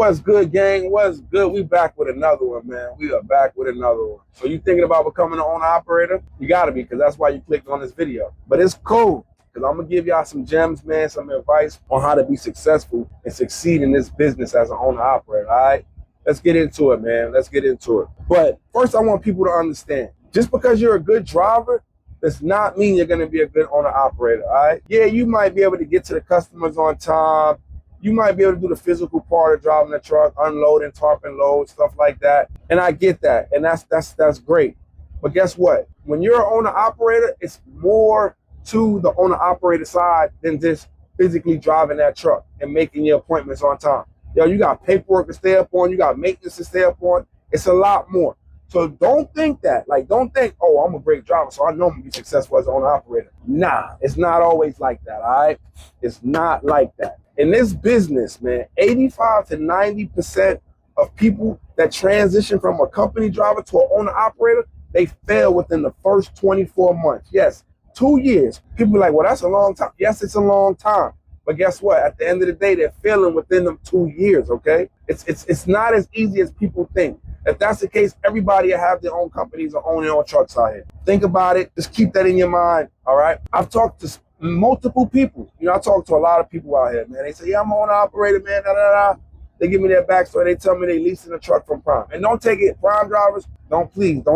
What's good, gang? What's good? We back with another one, man. We are back with another one. So you thinking about becoming an owner operator? You gotta be, because that's why you clicked on this video. But it's cool, because I'm gonna give y'all some gems, man, some advice on how to be successful and succeed in this business as an owner operator, all right? Let's get into it, man. Let's get into it. But first, I want people to understand, just because you're a good driver does not mean you're gonna be a good owner operator, all right? Yeah, you might be able to get to the customers on time. You might be able to do the physical part of driving the truck, unloading, tarping loads, stuff like that. And I get that, and that's great. But guess what? When you're an owner operator, it's more to the owner operator side than just physically driving that truck and making your appointments on time. Yo, you got paperwork to stay up on, you got maintenance to stay up on. It's a lot more. So don't think that. Like, don't think, oh, I'm a great driver, so I know I'm gonna be successful as an owner operator. Nah, it's not always like that, all right? It's not like that. In this business, man, 85 to 90% of people that transition from a company driver to an owner operator, they fail within the first 24 months. Yes, 2 years. People are like, well, that's a long time. Yes, it's a long time. But guess what? At the end of the day, they're failing within them 2 years, okay? It's not as easy as people think. If that's the case, everybody will have their own companies or own their own trucks out here. Think about it. Just keep that in your mind, all right? I've talked to multiple people. You know, I talk to a lot of people out here, man. They say, yeah, I'm an owner operator, man, da-da-da. They give me their backstory. They tell me they leasing a truck from Prime. And don't take it, Prime drivers, don't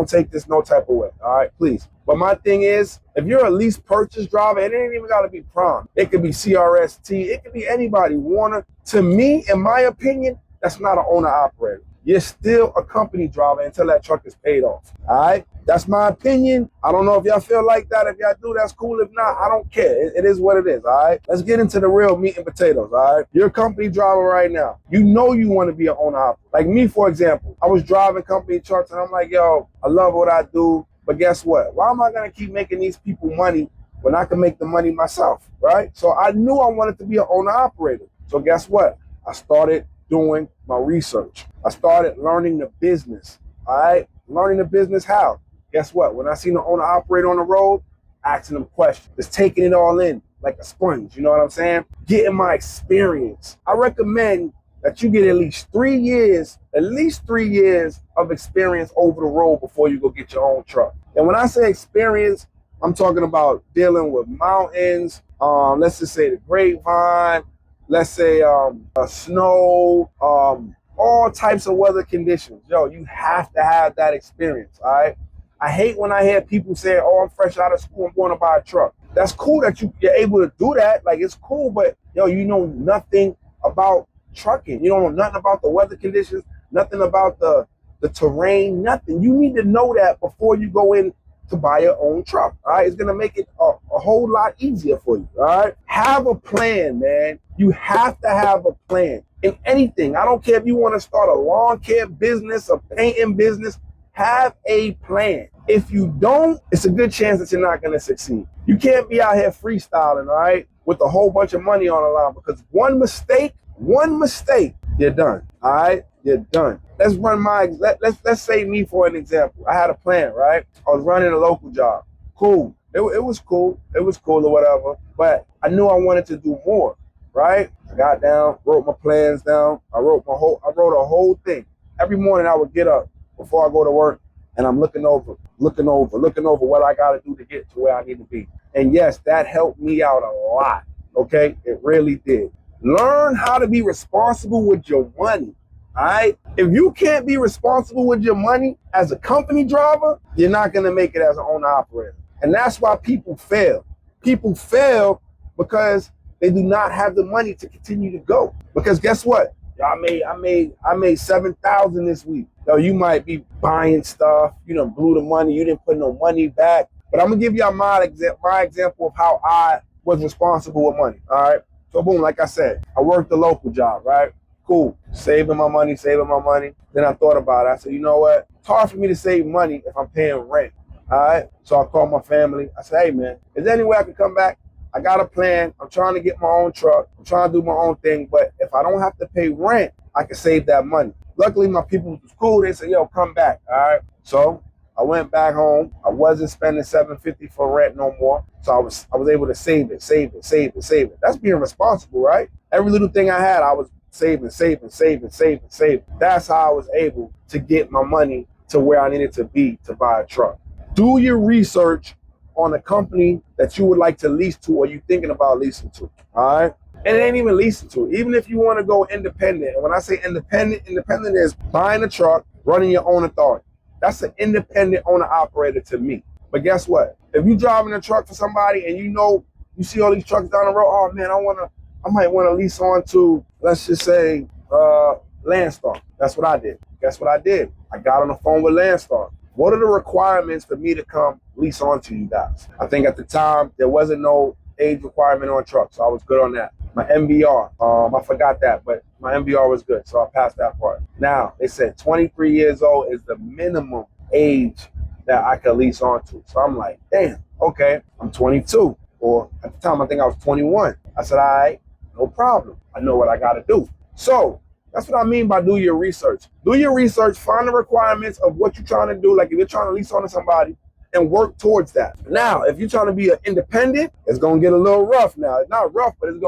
take this no type of way, all right, please. But my thing is, if you're a lease purchase driver, it ain't even got to be Prime. It could be CRST. It could be anybody, Warner. To me, in my opinion, that's not an owner operator. You're still a company driver until that truck is paid off, all right? That's my opinion. I don't know if y'all feel like that. If y'all do, that's cool. If not, I don't care. It is what it is, all right? Let's get into the real meat and potatoes, all right? You're a company driver right now. You know you want to be an owner operator. Like me, for example, I was driving company trucks, and I'm like, yo, I love what I do, but guess what? Why am I going to keep making these people money when I can make the money myself, right? So I knew I wanted to be an owner operator. So guess what? I started doing my research. I started learning the business, all right? Learning the business how? Guess what? When I seen the owner operator on the road, asking them questions, just taking it all in like a sponge, you know what I'm saying? Getting my experience. I recommend that you get at least 3 years of experience over the road before you go get your own truck. And when I say experience, I'm talking about dealing with mountains, let's just say the grapevine, let's say snow, all types of weather conditions. Yo, you have to have that experience, all right? I hate when I hear people say, oh, I'm fresh out of school, I'm going to buy a truck. That's cool that you're able to do that. Like, it's cool, but, yo, you know nothing about trucking. You don't know nothing about the weather conditions, nothing about the terrain, nothing. You need to know that before you go in to buy your own truck, all right? It's going to make it a whole lot easier for you, all right? Have a plan, man. You have to have a plan in anything. I don't care if you want to start a lawn care business, a painting business, have a plan. If you don't, it's a good chance that you're not going to succeed. You can't be out here freestyling, all right, with a whole bunch of money on the line, because one mistake, you're done, all right? You're done. Let's say me for an example. I had a plan, right? I was running a local job. Cool. It was cool. It was cool or whatever, but I knew I wanted to do more, right? I got down, wrote my plans down. I wrote a whole thing. Every morning I would get up before I go to work, and I'm looking over what I got to do to get to where I need to be. And yes, that helped me out a lot, okay? It really did. Learn how to be responsible with your money, all right? If you can't be responsible with your money as a company driver, you're not going to make it as an owner operator. And that's why people fail. People fail because they do not have the money to continue to go. Because guess what? I made 7,000 this week. Yo, you might be buying stuff, you done blew the money, you didn't put no money back. But I'm gonna give y'all my example of how I was responsible with money. All right. So boom, like I said, I worked a local job, right? Cool. Saving my money. Then I thought about it. I said, you know what? It's hard for me to save money if I'm paying rent. All right. So I called my family. I said, hey man, is there any way I can come back? I got a plan. I'm trying to get my own truck. I'm trying to do my own thing. But if I don't have to pay rent, I can save that money. Luckily, my people was cool. They said, yo, come back. All right. So I went back home. I wasn't spending $750 for rent no more. So I was able to save it. That's being responsible, right? Every little thing I had, I was saving. That's how I was able to get my money to where I needed to be to buy a truck. Do your research on the company that you would like to lease to or you thinking about leasing to, all right? And it ain't even leasing to. Even if you want to go independent, and when I say independent is buying a truck, running your own authority. That's an independent owner-operator to me. But guess what? If you're driving a truck for somebody and you see all these trucks down the road, oh man, I might want to lease on to, let's just say, Landstar. That's what I did. Guess what I did? I got on the phone with Landstar. What are the requirements for me to come lease on to you guys? I think at the time, there wasn't no age requirement on trucks, so I was good on that. My MVR, I forgot that, but my MVR was good, so I passed that part. Now, they said 23 years old is the minimum age that I could lease onto. So I'm like, damn, okay, I'm 22. Or at the time, I think I was 21. I said, all right, no problem. I know what I got to do. So that's what I mean by do your research. Do your research, find the requirements of what you're trying to do. Like if you're trying to lease onto somebody, and work towards that. Now, if you're trying to be an independent, it's going to get a little rough now. It's not rough, but it's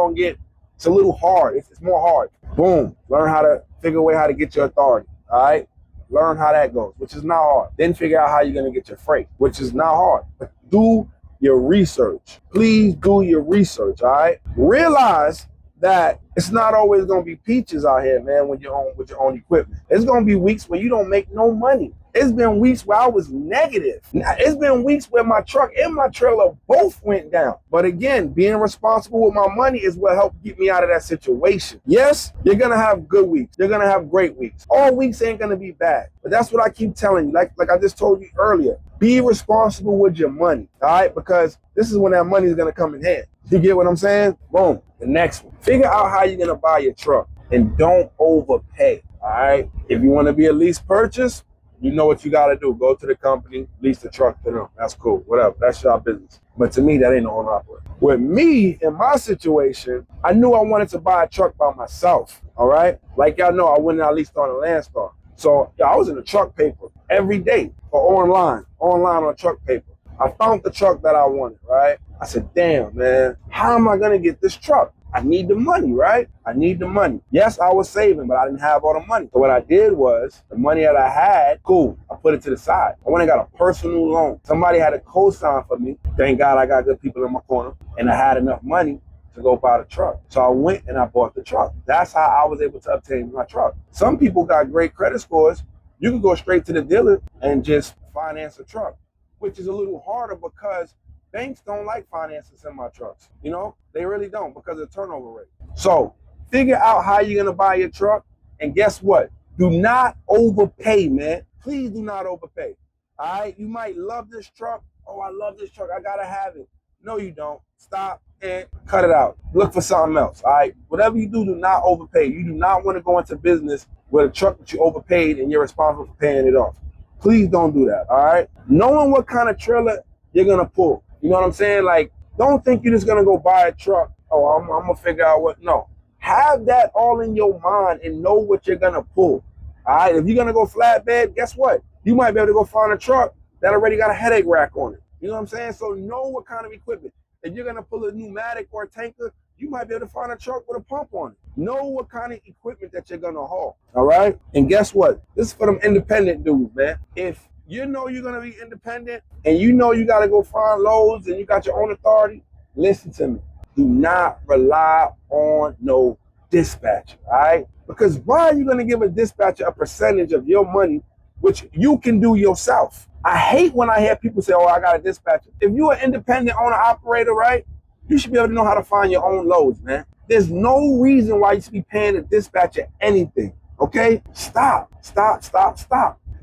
a little hard. It's more hard. Boom. Learn how to figure a way how to get your authority. All right? Learn how that goes, which is not hard. Then figure out how you're going to get your freight, which is not hard. But do your research. Please do your research, all right? Realize that it's not always going to be peaches out here, man, with your own equipment. It's going to be weeks where you don't make no money. It's been weeks where I was negative. It's been weeks where my truck and my trailer both went down. But again, being responsible with my money is what helped get me out of that situation. Yes, you're going to have good weeks. You're going to have great weeks. All weeks ain't going to be bad. But that's what I keep telling you. Like I just told you earlier, be responsible with your money, all right? Because this is when that money is going to come in hand. You get what I'm saying? Boom. The next one. Figure out how you're going to buy your truck and don't overpay, all right? If you want to be a lease purchase, you know what you got to do. Go to the company, lease the truck to them. That's cool. Whatever. That's your business. But to me, that ain't no owner operator. With me, in my situation, I knew I wanted to buy a truck by myself, all right? Like y'all know, I went and I leased on a Landstar. So I was in the truck paper every day or online on truck paper. I found the truck that I wanted, right? I said, damn, man, how am I going to get this truck? I need the money, right? I need the money. Yes, I was saving, but I didn't have all the money. So what I did was, the money that I had, cool, I put it to the side. I went and got a personal loan. Somebody had a co-sign for me. Thank God I got good people in my corner. And I had enough money to go buy the truck. So I went and I bought the truck. That's how I was able to obtain my truck. Some people got great credit scores. You can go straight to the dealer and just finance a truck, which is a little harder because banks don't like finances in my trucks. You know, they really don't because of the turnover rate. So figure out how you're going to buy your truck. And guess what? Do not overpay, man. Please do not overpay. All right? You might love this truck. Oh, I love this truck. I got to have it. No, you don't. Stop and cut it out. Look for something else. All right? Whatever you do not overpay. You do not want to go into business with a truck that you overpaid and you're responsible for paying it off. Please don't do that. All right? Knowing what kind of trailer you're going to pull. You know what I'm saying? Like, don't think you're just going to go buy a truck. Oh, I'm going to figure out what. No. Have that all in your mind and know what you're going to pull. All right? If you're going to go flatbed, guess what? You might be able to go find a truck that already got a headache rack on it. You know what I'm saying? So know what kind of equipment. If you're going to pull a pneumatic or a tanker, you might be able to find a truck with a pump on it. Know what kind of equipment that you're going to haul. All right? And guess what? This is for them independent dudes, man. If you know you're going to be independent and you know you got to go find loads and you got your own authority, listen to me. Do not rely on no dispatcher, all right? Because why are you going to give a dispatcher a percentage of your money, which you can do yourself? I hate when I hear people say, oh, I got a dispatcher. If you're an independent owner operator, right, you should be able to know how to find your own loads, man. There's no reason why you should be paying a dispatcher anything, okay? Stop.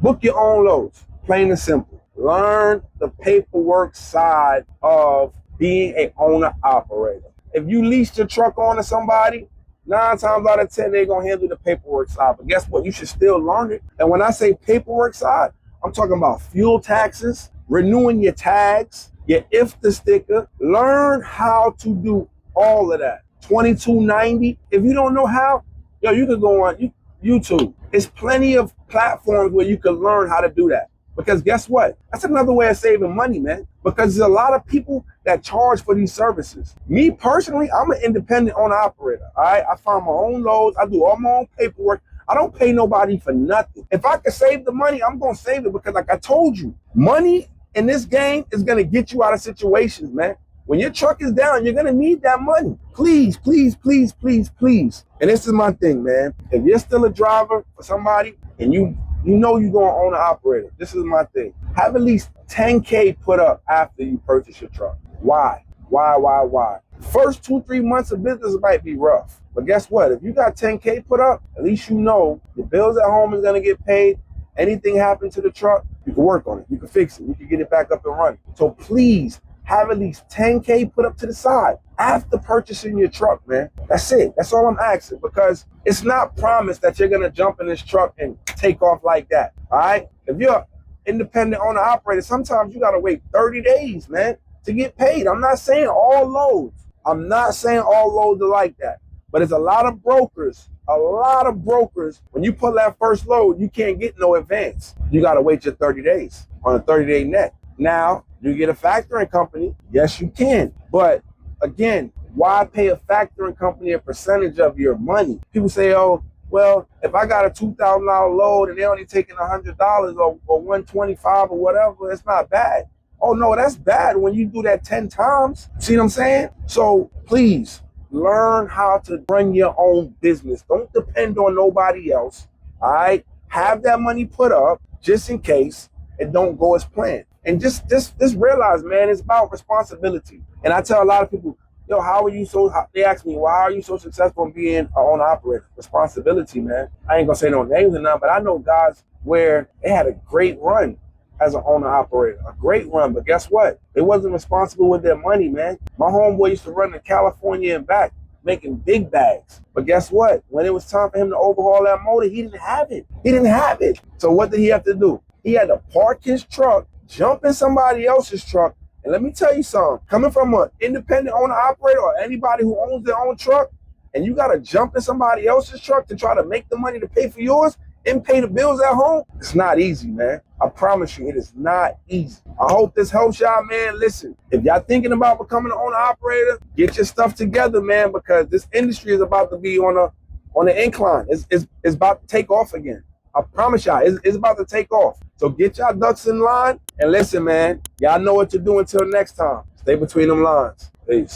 Book your own loads, plain and simple. Learn the paperwork side of being an owner operator. If you lease your truck on to somebody, 9 times out of 10, they're going to handle the paperwork side. But guess what? You should still learn it. And when I say paperwork side, I'm talking about fuel taxes, renewing your tags, your IFTA sticker. Learn how to do all of that. 2290. If you don't know how, yo, you can go on YouTube. There's plenty of platforms where you can learn how to do that. Because guess what? That's another way of saving money, man. Because there's a lot of people that charge for these services. Me personally, I'm an independent owner operator. All right, I find my own loads. I do all my own paperwork. I don't pay nobody for nothing. If I can save the money, I'm gonna save it because, like I told you, money in this game is gonna get you out of situations, man. When your truck is down, you're gonna need that money. Please, please, please, please, please. And this is my thing, man. If you're still a driver for somebody and you know you're gonna own an operator, this is my thing. Have at least 10K put up after you purchase your truck. Why? Why? First 2-3 months of business might be rough. But guess what? If you got 10K put up, at least you know the bills at home is gonna get paid. Anything happen to the truck, you can work on it. You can fix it. You can get it back up and running. So please have at least 10K put up to the side after purchasing your truck, man. That's it. That's all I'm asking, because it's not promised that you're gonna jump in this truck and take off like that. All right? If you're an independent owner operator, sometimes you gotta wait 30 days, man, to get paid. I'm not saying all loads. I'm not saying all loads are like that. But it's a lot of brokers, when you pull that first load, you can't get no advance. You gotta wait your 30 days on a 30-day net. Now, you get a factoring company, yes you can. But again, why pay a factoring company a percentage of your money? People say, oh, well, if I got a $2,000 load and they're only taking $100 or $125 or whatever, it's not bad. Oh no, that's bad when you do that 10 times. See what I'm saying? So please, learn how to run your own business. Don't depend on nobody else, all right? Have that money put up just in case it don't go as planned. And just realize, man, it's about responsibility. And I tell a lot of people, yo, they ask me, why are you so successful in being an owner operator? Responsibility, man. I ain't gonna say no names or nothing, but I know guys where they had a great run as an owner operator, a great run, but guess what? They wasn't responsible with their money, man. My homeboy used to run to California and back, making big bags. But guess what? When it was time for him to overhaul that motor, he didn't have it. So what did he have to do? He had to park his truck, jump in somebody else's truck. And let me tell you something, coming from an independent owner operator or anybody who owns their own truck, and you gotta jump in somebody else's truck to try to make the money to pay for yours and pay the bills at home, it's not easy, man. I promise you, it is not easy. I hope this helps y'all, man. Listen, if y'all thinking about becoming an owner operator, get your stuff together, man, because this industry is about to be on the incline. It's about to take off again. I promise y'all, it's about to take off. So get y'all ducks in line, and listen, man, y'all know what to do until next time. Stay between them lines. Peace.